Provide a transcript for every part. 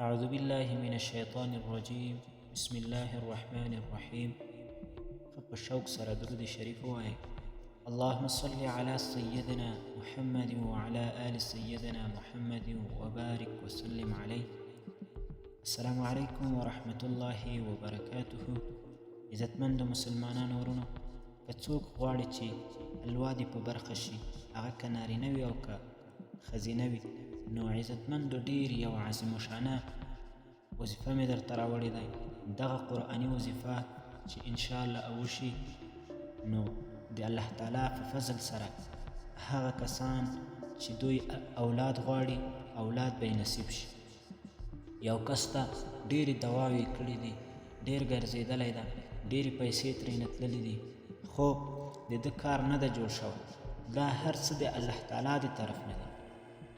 أعوذ بالله من الشيطان الرجيم. بسم الله الرحمن الرحيم. فبالشوق سر درود شريف واي. اللهم صل على سيدنا محمد وعلى آل سيدنا محمد وبارك وسلم عليه. السلام عليكم ورحمة الله وبركاته. عزتمند مسلمانان ورونو، که څوک غواړي چې الوادي په برخه شي، هغه که نارینه وي او که ښځینه وي، نو عزتمندو ډېر یو عظیم الشانه وظیفه مې درته راوړې دی. دغه قرآني وظیفه چې انشاءالله وشي، نو د الله تعالی په فضل سره هغه کسان چې دوی اولاد غواړي، اولاد به یې نصیب شي. یو کس ته ډېرې دواوې کړي دي، ډېر ګرځېدلی ده، ډېرې پیسې ترېنه تللي دي، خو د ده کار نه ده جوړ شوی. دا هر څه د الله تعالی د طرف نه دي.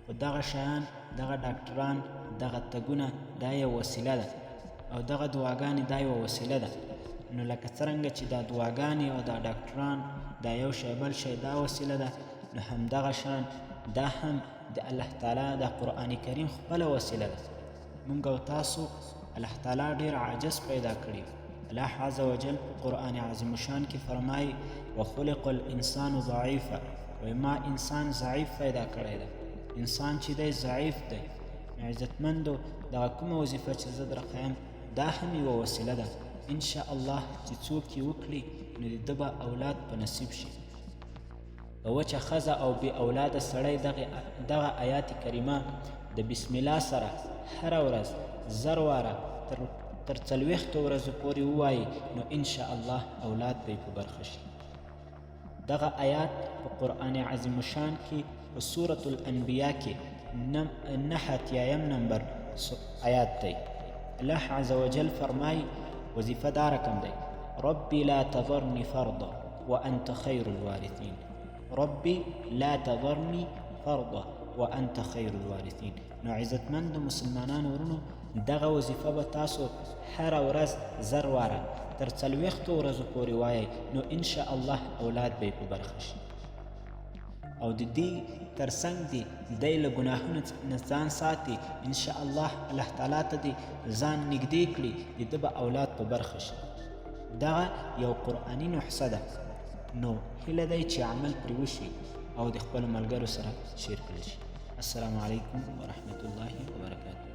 خو دغه شیان، دغه ډاکټران، دغه تګونه دا یو وسیله ده، او دغه دعاګانې دا یوه وسیله ده. نو لکه څرنګه چې دا دعاګانې او دا ډاکټران دا یو شی بل شی دا وسیله ده، نو همدغه شان دا هم د الله تعالی د قرآن کریم خپله وسیله ده. مونږ او تاسو الله تعالی ډېر عاجز پیدا کړي. الله عز وجل په قرآن عظیم الشان کې فرمایي وخلق الانسان ضعیفا، وایي ما انسان ضعیف پیدا کړی ده. انسان چې دی ضعیف دی. عزتمندو دغه کومه وظیفه چې زه درخوایم دا هم یوه وسیله ده. انشاء الله چې څوک یې وکړي نو د ده به اولاد په نصیب شي. په وچه ښځه او بې اولاده سړی دغه آیات کریمه د بسم الله سره هره ورځ 1000 واره تر 40 ورځو پورې ووایي، نو انشاء الله اولاد به یې په برخه شي. دغه آیات په قرآن عظیم الشان کې په سورة الانبیاء کې 9 نمبر آیات دی. الله عز وجل فرمایي وظیفه دا رقم دی: ربي لا تذرني فردا وانت خير الوارثين. ربي لا تذرني فردا وانت خير الوارثين. نو عزتمند مسلمانان ورونو، دغه وظیفه به تاسو هره ورځ 1000 واره تر 40 ورځو پورې وایئ، نو انشاء الله اولاد به یې په برخه شي. او د دې ترڅنګ دی له ګناهونو نه ځان ساتي. انشاء الله الله تعالی ته دې ځان نږدې کړي، د ده به اولاد په برخه شي. دغه یو قرآني نحسه ده. نو هیله دی چې عمل پرې وشي او د خپلو ملګرو سره شیر کړی شي. السلام علیکم ورحمة الله وبرکاته.